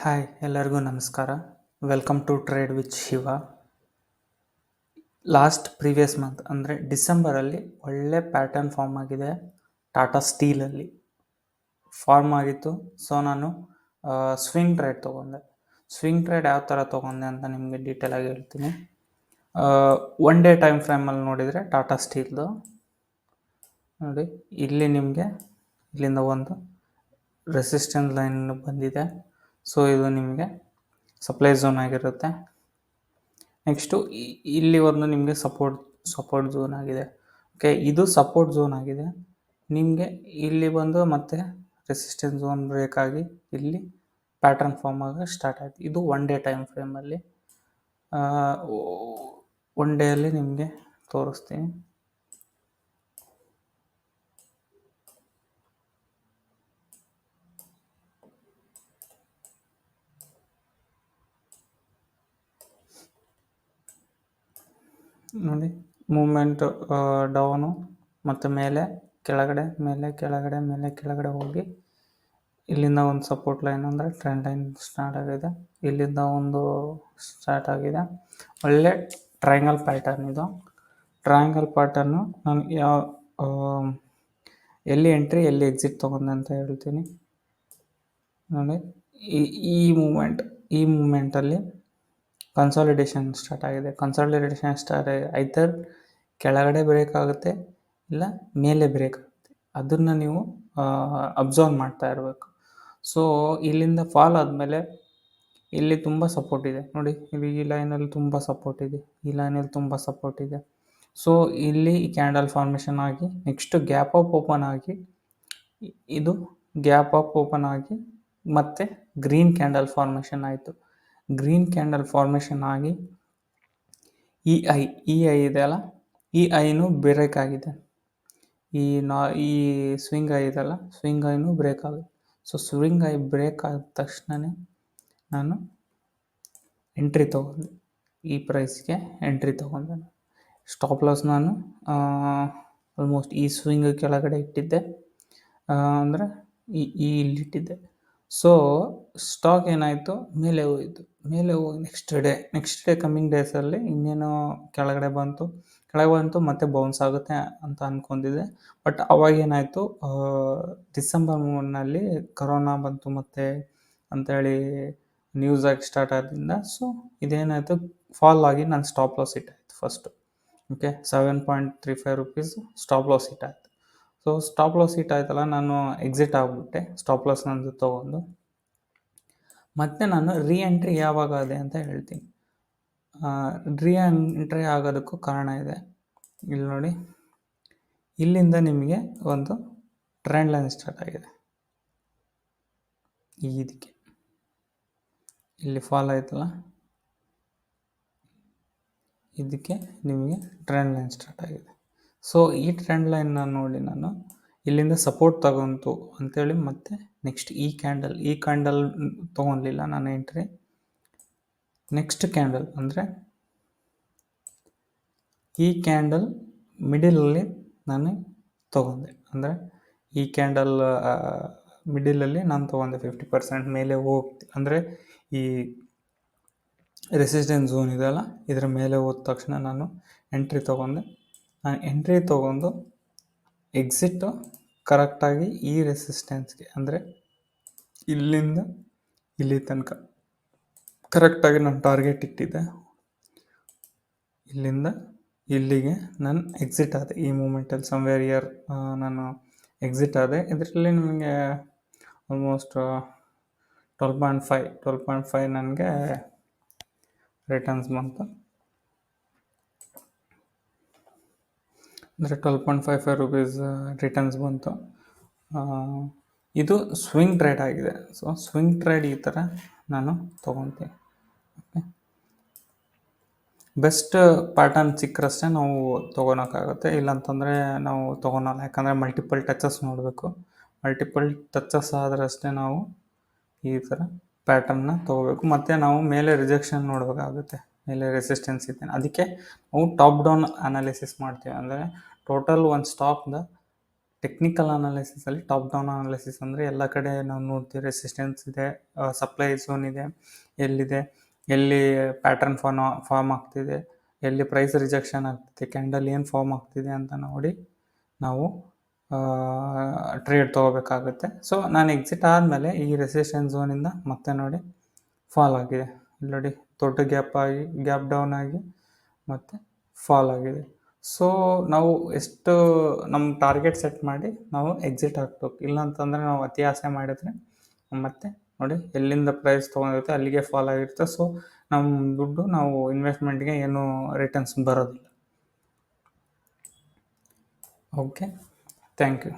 Hi ಎಲ್ಲರಿಗೂ ನಮಸ್ಕಾರ. Welcome to trade with Shiva. Previous month ಅಂದರೆ ಡಿಸೆಂಬರಲ್ಲಿ ಒಳ್ಳೆ ಪ್ಯಾಟರ್ನ್ ಫಾರ್ಮ್ ಆಗಿದೆ. ಟಾಟಾ ಸ್ಟೀಲಲ್ಲಿ ಫಾರ್ಮ್ ಆಗಿತ್ತು. ಸೊ ನಾನು ಸ್ವಿಂಗ್ ಟ್ರೇಡ್ ತೊಗೊಂಡೆ. ಸ್ವಿಂಗ್ ಟ್ರೇಡ್ ಯಾವ ಥರ ತೊಗೊಂಡೆ ಅಂತ ನಿಮಗೆ ಡೀಟೇಲಾಗಿ ಹೇಳ್ತೀನಿ. ಒನ್ ಡೇ ಟೈಮ್ ಫ್ರೇಮಲ್ಲಿ ನೋಡಿದರೆ ಟಾಟಾ ಸ್ಟೀಲ್ದು ನೋಡಿ, ಇಲ್ಲಿ ನಿಮಗೆ ಇಲ್ಲಿಂದ ಒಂದು ರೆಸಿಸ್ಟೆನ್ಸ್ ಲೈನ್ ಬಂದಿದೆ. ಸೊ ಇದು ನಿಮಗೆ ಸಪ್ಲೈ ಝೋನ್ ಆಗಿರುತ್ತೆ. ನೆಕ್ಸ್ಟು ಇಲ್ಲಿ ಒಂದು ನಿಮಗೆ ಸಪೋರ್ಟ್ ಝೋನ್ ಆಗಿದೆ. ಓಕೆ, ಇದು ಸಪೋರ್ಟ್ ಝೋನ್ ಆಗಿದೆ. ನಿಮಗೆ ಇಲ್ಲಿ ಬಂದು ಮತ್ತೆ ರೆಸಿಸ್ಟೆನ್ಸ್ ಝೋನ್ ಬ್ರೇಕ್ ಆಗಿ ಇಲ್ಲಿ ಪ್ಯಾಟರ್ನ್ ಫಾರ್ಮ್ ಆಗ ಸ್ಟಾರ್ಟ್ ಆಯಿತು. ಇದು ಒನ್ ಡೇ ಟೈಮ್ ಫ್ರೇಮಲ್ಲಿ ಒನ್ ಡೇಯಲ್ಲಿ ನಿಮಗೆ ತೋರಿಸ್ತೀನಿ. ನೋಡಿ, ಮೂಮೆಂಟ್ ಡೌನು ಮತ್ತು ಮೇಲೆ ಕೆಳಗಡೆ ಮೇಲೆ ಕೆಳಗಡೆ ಮೇಲೆ ಕೆಳಗಡೆ ಹೋಗಿ ಇಲ್ಲಿಂದ ಒಂದು ಸಪೋರ್ಟ್ ಲೈನ್ ಅಂದರೆ ಟ್ರೆಂಡ್ ಲೈನ್ ಸ್ಟಾರ್ಟ್ ಆಗಿದೆ. ಇಲ್ಲಿಂದ ಒಂದು ಸ್ಟಾರ್ಟ್ ಆಗಿದೆ. ಒಳ್ಳೆ ಟ್ರಯಾಂಗಲ್ ಪ್ಯಾಟರ್ನ್ ಇದು. ಟ್ರಯಾಂಗಲ್ ಪ್ಯಾಟರ್ನು ನಾನು ಎಲ್ಲಿ ಎಂಟ್ರಿ ಎಲ್ಲಿ ಎಕ್ಸಿಟ್ ತೊಗೊಂಡೆ ಅಂತ ಹೇಳ್ತೀನಿ. ನೋಡಿ, ಈ ಮೂಮೆಂಟಲ್ಲಿ ಕನ್ಸಾಲಿಡೇಷನ್ ಸ್ಟಾರ್ಟ್ ಆಗಿದೆ. ಕನ್ಸಾಲಿಡೇಷನ್ ಸ್ಟಾರ್ಟ್ ಐದರ್ ಕೆಳಗಡೆ ಬ್ರೇಕ್ ಆಗುತ್ತೆ, ಇಲ್ಲ ಮೇಲೆ ಬ್ರೇಕ್ ಆಗುತ್ತೆ. ಅದನ್ನು ನೀವು ಅಬ್ಸರ್ವ್ ಮಾಡ್ತಾ ಇರಬೇಕು. ಸೊ ಇಲ್ಲಿಂದ ಫಾಲ್ ಆದಮೇಲೆ ಇಲ್ಲಿ ತುಂಬ ಸಪೋರ್ಟ್ ಇದೆ. ನೋಡಿ, ಇಲ್ಲಿ ಈ ಲೈನಲ್ಲಿ ತುಂಬ ಸಪೋರ್ಟ್ ಇದೆ, ಈ ಲೈನಲ್ಲಿ ತುಂಬ ಸಪೋರ್ಟ್ ಇದೆ. ಸೊ ಇಲ್ಲಿ ಕ್ಯಾಂಡಲ್ ಫಾರ್ಮೇಷನ್ ಆಗಿ ನೆಕ್ಸ್ಟ್ ಗ್ಯಾಪ್ ಅಪ್ ಓಪನ್ ಆಗಿ ಇದು ಗ್ಯಾಪ್ ಅಪ್ ಓಪನ್ ಆಗಿ ಮತ್ತೆ ಗ್ರೀನ್ ಕ್ಯಾಂಡಲ್ ಫಾರ್ಮೇಷನ್ ಆಯಿತು. ಗ್ರೀನ್ ಕ್ಯಾಂಡಲ್ ಫಾರ್ಮೇಷನ್ ಆಗಿ ಈ ಐ ಇದೆ ಅಲ್ಲ, ಈ ಐನು ಬ್ರೇಕ್ ಆಗಿದೆ. ಈ ಸ್ವಿಂಗ್ ಐ ಇದೆಲ್ಲ, ಸ್ವಿಂಗ್ ಐನು ಬ್ರೇಕ್ ಆಗಿದೆ. ಸೊ ಸ್ವಿಂಗ್ ಐ ಬ್ರೇಕ್ ಆದ ತಕ್ಷಣವೇ ನಾನು ಎಂಟ್ರಿ ತೊಗೊಂಡೆ. ಈ ಪ್ರೈಸ್ಗೆ ಎಂಟ್ರಿ ತೊಗೊಂಡೆ. ಸ್ಟಾಪ್ ಲಾಸ್ ನಾನು ಆಲ್ಮೋಸ್ಟ್ ಈ ಸ್ವಿಂಗ್ ಕೆಳಗಡೆ ಇಟ್ಟಿದ್ದೆ, ಅಂದರೆ ಇಲ್ಲಿಟ್ಟಿದ್ದೆ. ಸೊ ಸ್ಟಾಕ್ ಏನಾಯಿತು, ಮೇಲೆ ಹೋಯಿತು. ಮೇಲೆ ಹೋಗಿ ನೆಕ್ಸ್ಟ್ ಡೇ ಕಮ್ಮಿಂಗ್ ಡೇಸಲ್ಲಿ ಇನ್ನೇನೋ ಕೆಳಗಡೆ ಬಂತು ಮತ್ತೆ ಬೌನ್ಸ್ ಆಗುತ್ತೆ ಅಂತ ಅಂದ್ಕೊಂಡಿದ್ದೆ. ಬಟ್ ಅವಾಗೇನಾಯಿತು, ಡಿಸೆಂಬರ್ ಮೂನಲ್ಲಿ ಕರೋನಾ ಬಂತು ಮತ್ತೆ ಅಂಥೇಳಿ ನ್ಯೂಸ್ ಆಗಿ ಸ್ಟಾರ್ಟ್ ಆದ್ರಿಂದ ಸೊ ಇದೇನಾಯಿತು, ಫಾಲ್ ಆಗಿ ನಾನು ಸ್ಟಾಪ್ ಲಾಸ್ ಇಟ್ಟಾಯಿತು first. Okay, 7.35 rupees stop loss ಇಟ್ಟಾಯಿತು. ಸೊ ಸ್ಟಾಪ್ ಲಾಸ್ ಆಯ್ತಲ್ಲ, ನಾನು ಎಕ್ಸಿಟ್ ಆಗಿಬಿಟ್ಟೆ ಸ್ಟಾಪ್ ಲಾಸ್ ನಂದು ತೊಗೊಂಡು. ಮತ್ತು ನಾನು ಎಂಟ್ರಿ ಯಾವಾಗ ಆದೆ ಅಂತ ಹೇಳ್ತೀನಿ. ಎಂಟ್ರಿ ಆಗೋದಕ್ಕೂ ಕಾರಣ ಇದೆ. ಇಲ್ಲಿ ನೋಡಿ, ಇಲ್ಲಿಂದ ನಿಮಗೆ ಒಂದು ಟ್ರೆಂಡ್ ಲೈನ್ ಸ್ಟಾರ್ಟ್ ಆಗಿದೆ. ಇದಕ್ಕೆ ಇಲ್ಲಿ ಫಾಲ್ ಆಯ್ತಲ್ಲ, ಇದಕ್ಕೆ ನಿಮಗೆ ಟ್ರೆಂಡ್ ಲೈನ್ ಸ್ಟಾರ್ಟ್ ಆಗಿದೆ. ಸೊ ಈ ಟ್ರೆಂಡ್ ಲೈನ್ನ ನೋಡಿ ನಾನು ಇಲ್ಲಿಂದ ಸಪೋರ್ಟ್ ತಗೊಂತು ಅಂಥೇಳಿ ಮತ್ತೆ ನೆಕ್ಸ್ಟ್ ಈ ಕ್ಯಾಂಡಲ್ ತೊಗೊಳ್ಲಿಲ್ಲ ನಾನು ಎಂಟ್ರಿ. ನೆಕ್ಸ್ಟ್ ಕ್ಯಾಂಡಲ್ ಅಂದರೆ ಈ ಕ್ಯಾಂಡಲ್ ಮಿಡಿಲಲ್ಲಿ ನಾನು ತೊಗೊಂಡೆ. ಅಂದರೆ ಈ ಕ್ಯಾಂಡಲ್ ಮಿಡಿಲಲ್ಲಿ ನಾನು ತೊಗೊಂಡೆ 50% ಮೇಲೆ ಹೋಗ್ತಿ, ಅಂದರೆ ಈ ರೆಸಿಸ್ಟೆನ್ಸ್ ಝೋನ್ ಇದೆಯಲ್ಲ, ಇದರ ಮೇಲೆ ಹೋದ ತಕ್ಷಣ ನಾನು ಎಂಟ್ರಿ ತೊಗೊಂಡೆ. ನಾನು ಎಂಟ್ರಿ ತೊಗೊಂಡು ಎಕ್ಸಿಟ್ಟು ಕರೆಕ್ಟಾಗಿ ಈ ರೆಸಿಸ್ಟೆನ್ಸ್ಗೆ, ಅಂದರೆ ಇಲ್ಲಿಂದ ಇಲ್ಲಿ ತನಕ ಕರೆಕ್ಟಾಗಿ ನಾನು ಟಾರ್ಗೆಟ್ ಇಟ್ಟಿದ್ದೆ. ಇಲ್ಲಿಂದ ಇಲ್ಲಿಗೆ ನಾನು ಎಕ್ಸಿಟ್ ಆದೆ. ಈ ಮೂಮೆಂಟಲ್ಲಿ ಸಮ್ವೇರ್ ಇಯರ್ ನಾನು ಎಕ್ಸಿಟ್ ಆದೆ. ಇದರಲ್ಲಿ ನಿಮಗೆ ಆಲ್ಮೋಸ್ಟ್ 12.5 ನನಗೆ ರಿಟರ್ನ್ಸ್ ಬಂತು. ಅಂದರೆ 12.55 ರುಪೀಸ್ ರಿಟರ್ನ್ಸ್ ಬಂತು. ಇದು ಸ್ವಿಂಗ್ ಟ್ರೇಡ್ ಆಗಿದೆ. ಸೊ ಸ್ವಿಂಗ್ ಟ್ರೇಡ್ ಈ ಥರ ನಾನು ತೊಗೊತೀನಿ. ಓಕೆ, ಬೆಸ್ಟ್ ಪ್ಯಾಟರ್ನ್ ಸಿಕ್ಕರಷ್ಟೇ ನಾವು ತೊಗೊಳಕ್ಕಾಗುತ್ತೆ, ಇಲ್ಲಾಂತಂದರೆ ನಾವು ತೊಗೊಳಲ್ಲ. ಯಾಕಂದರೆ ಮಲ್ಟಿಪಲ್ ಟಚಸ್ ನೋಡಬೇಕು. ಮಲ್ಟಿಪಲ್ ಟಚಸ್ ಆದ್ರಷ್ಟೇ ನಾವು ಈ ಥರ ಪ್ಯಾಟರ್ನ್ನ ತೊಗೋಬೇಕು. ಮತ್ತು ನಾವು ಮೇಲೆ ರಿಜೆಕ್ಷನ್ ನೋಡಬೇಕಾಗುತ್ತೆ, ಮೇಲೆ ರೆಸಿಸ್ಟೆನ್ಸ್ ಇದೆ. ಅದಕ್ಕೆ ನಾವು ಟಾಪ್ ಡೌನ್ ಅನಾಲಿಸಿಸ್ ಮಾಡ್ತೀವಿ. ಅಂದರೆ ಟೋಟಲ್ ಒಂದು ಸ್ಟಾಕ್ದ ಟೆಕ್ನಿಕಲ್ ಅನಾಲಿಸಿಸಲ್ಲಿ ಟಾಪ್ ಡೌನ್ ಅನಾಲಿಸಿಸ್ ಅಂದರೆ ಎಲ್ಲ ಕಡೆ ನಾವು ನೋಡ್ತೀವಿ ರೆಸಿಸ್ಟೆನ್ಸ್ ಇದೆ, ಸಪ್ಲೈ ಝೋನ್ ಇದೆ, ಎಲ್ಲಿದೆ, ಎಲ್ಲಿ ಪ್ಯಾಟರ್ನ್ ಫಾರ್ಮ್ ಆಗ್ತಿದೆ, ಎಲ್ಲಿ ಪ್ರೈಸ್ ರಿಜೆಕ್ಷನ್ ಆಗ್ತಿದೆ, ಕ್ಯಾಂಡಲ್ ಏನು ಫಾರ್ಮ್ ಆಗ್ತಿದೆ ಅಂತ ನೋಡಿ ನಾವು ಟ್ರೇಡ್ ತೊಗೋಬೇಕಾಗುತ್ತೆ. ಸೊ ನಾನು ಎಕ್ಸಿಟ್ ಆದಮೇಲೆ ಈ ರೆಸಿಸ್ಟೆನ್ಸ್ ಝೋನಿಂದ ಮತ್ತೆ ನೋಡಿ ಫಾಲ್ ಆಗಿದೆ, ಇಲ್ಲಿ ನೋಡಿ ದೊಡ್ಡ ಗ್ಯಾಪ್ ಡೌನ್ ಆಗಿ ಮತ್ತು ಫಾಲ್ ಆಗಿದೆ. ಸೊ ನಾವು ಎಷ್ಟು ನಮ್ಮ ಟಾರ್ಗೆಟ್ ಸೆಟ್ ಮಾಡಿ ನಾವು ಎಕ್ಸಿಟ್ ಆಗ್ಬೇಕು. ಇಲ್ಲಾಂತಂದರೆ ನಾವು ಅತಿ ಆಸೆ ಮಾಡಿದರೆ ಮತ್ತೆ ನೋಡಿ ಎಲ್ಲಿಂದ ಪ್ರೈಸ್ ತೊಗೊಂಡಿರುತ್ತೆ ಅಲ್ಲಿಗೆ ಫಾಲ್ ಆಗಿರುತ್ತೆ. ಸೊ ನಮ್ಮ ದುಡ್ಡು ನಾವು ಇನ್ವೆಸ್ಟ್ಮೆಂಟ್ಗೆ ಏನು ರಿಟರ್ನ್ಸ್ ಬರೋದಿಲ್ಲ. Okay, thank you.